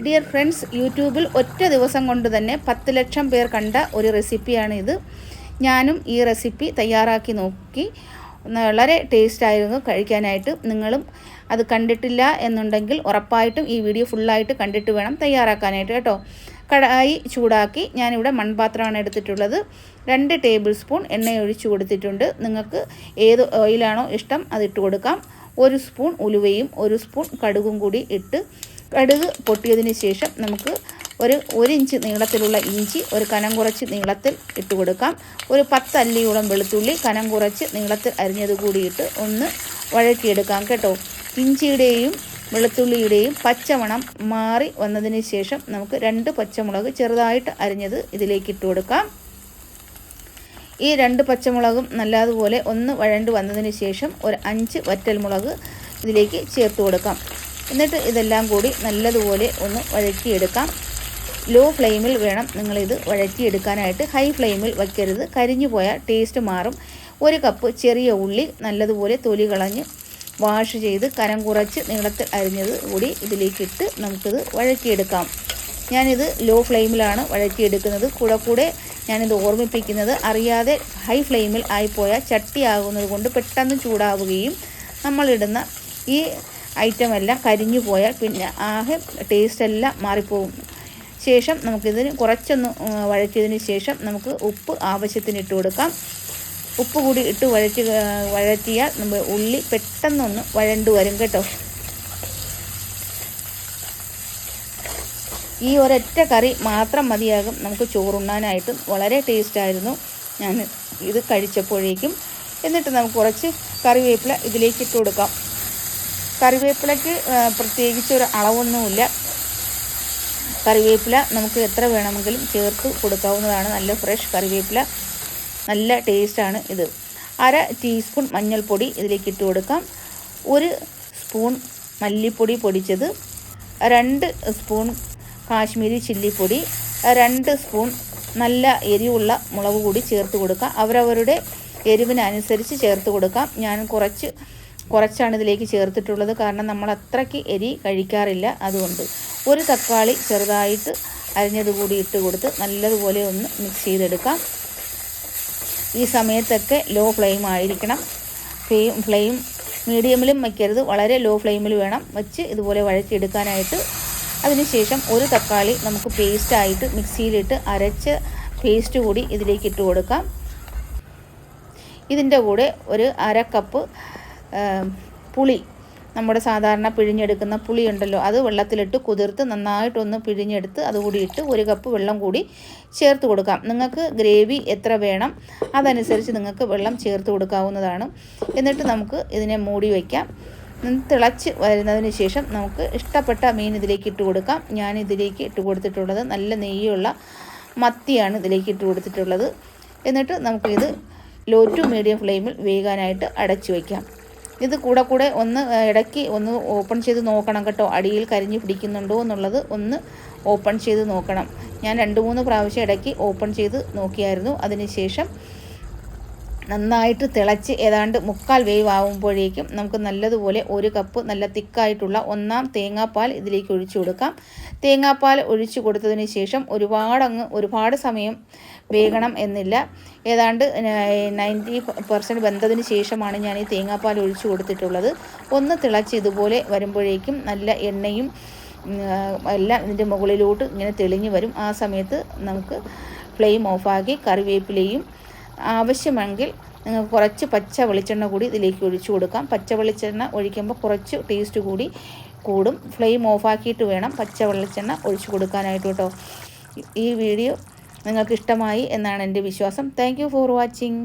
Dear friends, യൂട്യൂബിൽ ഒറ്റ ദിവസം കൊണ്ട് തന്നെ 10 ലക്ഷം പേർ കണ്ട ഒരു റെസിപ്പിയാണിത്. ഞാനും ഈ റെസിപ്പി തയ്യാറാക്കി നോക്കി. വളരെ ടേസ്റ്റായിരുന്നു കഴിക്കാനായിട്ട്. നിങ്ങളും അത് കണ്ടിട്ടില്ല എന്നുണ്ടെങ്കിൽ ഉറപ്പായിട്ടും ഈ വീഡിയോ ഫുള്ളായിട്ട് കണ്ടിട്ട് വേണം തയ്യാറാക്കാനായിട്ട് കേട്ടോ. കടായി ചൂടാക്കി ഞാനിവിടെ മൺപാത്രമാണ് എടുത്തിട്ടുള്ളത്. 2 ടേബിൾ സ്പൂൺ എണ്ണ ഒഴിച്ചു കൊടുത്തിട്ടുണ്ട്. നിങ്ങൾക്ക് ഏത് ഓയിലാണോ ഇഷ്ടം അതിട്ട് കൊടുക്കാം. 1 സ്പൂൺ ഉലുവയും 1 സ്പൂൺ കടുകും കൂടി ഇട്ട് കടുക് പൊട്ടിയതിന് ശേഷം നമുക്ക് ഒരു ഇഞ്ച് നീളത്തിലുള്ള ഇഞ്ചി ഒരു കനം കുറച്ച് നീളത്തിൽ ഇട്ട് കൊടുക്കാം. ഒരു 10 അല്ലിയോളം വെളുത്തുള്ളി കനം കുറച്ച് നീളത്തിൽ അരിഞ്ഞത് കൂടി ഇട്ട് ഒന്ന് വഴറ്റിയെടുക്കാം കേട്ടോ. ഇഞ്ചിയുടെയും വെളുത്തുള്ളിയുടെയും പച്ചമണം മാറി വന്നതിന് ശേഷം നമുക്ക് 2 പച്ചമുളക് ചെറുതായിട്ട് അരിഞ്ഞത് ഇതിലേക്ക് ഇട്ട് കൊടുക്കാം. ഈ 2 പച്ചമുളകും നല്ലതുപോലെ ഒന്ന് വഴണ്ട് വന്നതിന് ശേഷം ഒരു 5 വറ്റൽമുളക് ഇതിലേക്ക് ചേർത്ത് കൊടുക്കാം. എന്നിട്ട് ഇതെല്ലാം കൂടി നല്ലതുപോലെ ഒന്ന് വഴറ്റിയെടുക്കാം. ലോ ഫ്ലെയിമിൽ വേണം നിങ്ങളിത് വഴറ്റിയെടുക്കാനായിട്ട്. ഹൈ ഫ്ലെയിമിൽ വയ്ക്കരുത്, കരിഞ്ഞു പോയാൽ ടേസ്റ്റ് മാറും. 1 കപ്പ് ചെറിയ ഉള്ളി നല്ലതുപോലെ തൊലി കളഞ്ഞ് വാഷ് ചെയ്ത് കനം കുറച്ച് നീളത്തിൽ അരിഞ്ഞത് കൂടി ഇതിലേക്കിട്ട് നമുക്കിത് വഴറ്റിയെടുക്കാം. ഞാനിത് ലോ ഫ്ലെയിമിലാണ് വഴറ്റിയെടുക്കുന്നത്. കൂടെ ഞാനിത് ഓർമ്മിപ്പിക്കുന്നത്, അറിയാതെ ഹൈ ഫ്ലെയിമിൽ ആയിപ്പോയാൽ ചട്ടിയാകുന്നത് കൊണ്ട് പെട്ടെന്ന് ചൂടാവുകയും നമ്മളിടുന്ന ഈ ഐറ്റം എല്ലാം കരിഞ്ഞു പോയാൽ പിന്നെ ആകെ ടേസ്റ്റെല്ലാം മാറിപ്പോകും. ശേഷം നമുക്കിതിന് കുറച്ചൊന്ന് വഴറ്റിയതിന് ശേഷം നമുക്ക് ഉപ്പ് ആവശ്യത്തിന് ഇട്ട് കൊടുക്കാം. ഉപ്പ് കൂടി ഇട്ട് വഴറ്റിയാൽ നമ്മൾ ഉള്ളി പെട്ടെന്നൊന്ന് വഴണ്ടു വരും കേട്ടോ. ഈ ഒരൊറ്റ കറി മാത്രം മതിയാകും നമുക്ക് ചോറുണ്ണാനായിട്ടും. വളരെ ടേസ്റ്റായിരുന്നു ഞാൻ ഇത് കഴിച്ചപ്പോഴേക്കും. എന്നിട്ട് നമുക്ക് കുറച്ച് കറിവേപ്പില ഇതിലേക്ക് ഇട്ട് കൊടുക്കാം. കറിവേപ്പിലയ്ക്ക് പ്രത്യേകിച്ച് ഒരു അളവൊന്നുമില്ല. കറിവേപ്പില നമുക്ക് എത്ര വേണമെങ്കിലും ചേർത്ത് കൊടുക്കാവുന്നതാണ്. നല്ല ഫ്രഷ് കറിവേപ്പില, നല്ല ടേസ്റ്റാണ് ഇത്. 1/2 ടീസ്പൂൺ മഞ്ഞൾപ്പൊടി ഇതിലേക്ക് ഇട്ട് കൊടുക്കാം. 1 സ്പൂൺ മല്ലിപ്പൊടി പൊടിച്ചത്, 2 സ്പൂൺ കാശ്മീരി ചില്ലിപ്പൊടി, 2 സ്പൂൺ നല്ല എരിവുള്ള മുളക് കൂടി ചേർത്ത് കൊടുക്കാം. അവരവരുടെ എരിവിനനുസരിച്ച് ചേർത്ത് കൊടുക്കാം. ഞാൻ കുറച്ചാണ് ഇതിലേക്ക് ചേർത്തിട്ടുള്ളത്, കാരണം നമ്മൾ അത്രയ്ക്ക് എരി കഴിക്കാറില്ല. അതുകൊണ്ട് 1 തക്കാളി ചെറുതായിട്ട് അരിഞ്ഞത് കൂടി ഇട്ട് കൊടുത്ത് നല്ലതുപോലെ ഒന്ന് മിക്സ് ചെയ്തെടുക്കാം. ഈ സമയത്തൊക്കെ ലോ ഫ്ലെയിം ആയിരിക്കണം. ഫ്ലെയിം മീഡിയമിലും വയ്ക്കരുത്, വളരെ ലോ ഫ്ലെയിമിൽ വേണം വെച്ച് ഇതുപോലെ വഴറ്റിയെടുക്കാനായിട്ട്. അതിനുശേഷം 1 തക്കാളി നമുക്ക് പേസ്റ്റായിട്ട് മിക്സിയിലിട്ട് അരച്ച പേസ്റ്റ് കൂടി ഇതിലേക്ക് ഇട്ട് കൊടുക്കാം. ഇതിൻ്റെ കൂടെ ഒരു 1/2 കപ്പ് പുളി, നമ്മുടെ സാധാരണ പിഴിഞ്ഞെടുക്കുന്ന പുളി ഉണ്ടല്ലോ, അത് വെള്ളത്തിലിട്ട് കുതിർത്ത് നന്നായിട്ടൊന്ന് പിഴിഞ്ഞെടുത്ത് അതുകൂടി ഇട്ട് 1 കപ്പ് വെള്ളം കൂടി ചേർത്ത് കൊടുക്കാം. നിങ്ങൾക്ക് ഗ്രേവി എത്ര വേണം അതനുസരിച്ച് നിങ്ങൾക്ക് വെള്ളം ചേർത്ത് കൊടുക്കാവുന്നതാണ്. എന്നിട്ട് നമുക്ക് ഇതിനെ മൂടി വയ്ക്കാം. തിളച്ച് വരുന്നതിന് ശേഷം നമുക്ക് ഇഷ്ടപ്പെട്ട മീൻ ഇതിലേക്ക് ഇട്ട് കൊടുക്കാം. ഞാൻ ഇതിലേക്ക് ഇട്ട് കൊടുത്തിട്ടുള്ളത് നല്ല നെയ്യുള്ള മത്തിയാണ് ഇതിലേക്ക് ഇട്ട് കൊടുത്തിട്ടുള്ളത്. എന്നിട്ട് നമുക്കിത് ലോ ടു മീഡിയം ഫ്ലെയിമിൽ വേകാനായിട്ട് അടച്ചു വയ്ക്കാം. ഇത് കൂടെ ഒന്ന് ഇടയ്ക്ക് ഒന്ന് ഓപ്പൺ ചെയ്ത് നോക്കണം കേട്ടോ. അടിയിൽ കരിഞ്ഞ് പിടിക്കുന്നുണ്ടോ എന്നുള്ളത് ഒന്ന് ഓപ്പൺ ചെയ്ത് നോക്കണം. ഞാൻ 2-3 പ്രാവശ്യം ഇടയ്ക്ക് ഓപ്പൺ ചെയ്ത് നോക്കിയായിരുന്നു. അതിനുശേഷം നന്നായിട്ട് തിളച്ച് ഏതാണ്ട് 1/4 വേവ് ആകുമ്പോഴേക്കും നമുക്ക് നല്ലതുപോലെ 1 കപ്പ് നല്ല തിക്കായിട്ടുള്ള 1-ാം തേങ്ങാപ്പാൽ ഇതിലേക്ക് ഒഴിച്ചു കൊടുക്കാം. തേങ്ങാപ്പാൽ ഒഴിച്ചു കൊടുത്തതിന് ശേഷം ഒരുപാട് സമയം വേകണം എന്നില്ല. ഏതാണ്ട് 90% വെന്തതിന് ശേഷമാണ് ഞാൻ ഈ തേങ്ങാപ്പാൽ ഒഴിച്ചു കൊടുത്തിട്ടുള്ളത്. ഒന്ന് തിളച്ച് ഇതുപോലെ വരുമ്പോഴേക്കും നല്ല എണ്ണയും എല്ലാം ഇതിൻ്റെ മുകളിലോട്ട് ഇങ്ങനെ തെളിഞ്ഞു വരും. ആ സമയത്ത് നമുക്ക് ഫ്ലെയിം ഓഫാക്കി കറിവേപ്പിലയും ആവശ്യമെങ്കിൽ നിങ്ങൾക്ക് കുറച്ച് പച്ച വെളിച്ചെണ്ണ കൂടി ഇതിലേക്ക് ഒഴിച്ചു കൊടുക്കാം. പച്ച വെളിച്ചെണ്ണ ഒഴിക്കുമ്പോൾ കുറച്ച് ടേസ്റ്റ് കൂടി കൂടും. ഫ്ലെയിം ഓഫാക്കിയിട്ട് വേണം പച്ച വെളിച്ചെണ്ണ ഒഴിച്ചു കൊടുക്കാനായിട്ട് കേട്ടോ. ഈ വീഡിയോ നിങ്ങൾക്ക് ഇഷ്ടമായി എന്നാണ് എൻ്റെ വിശ്വാസം. Thank you for watching.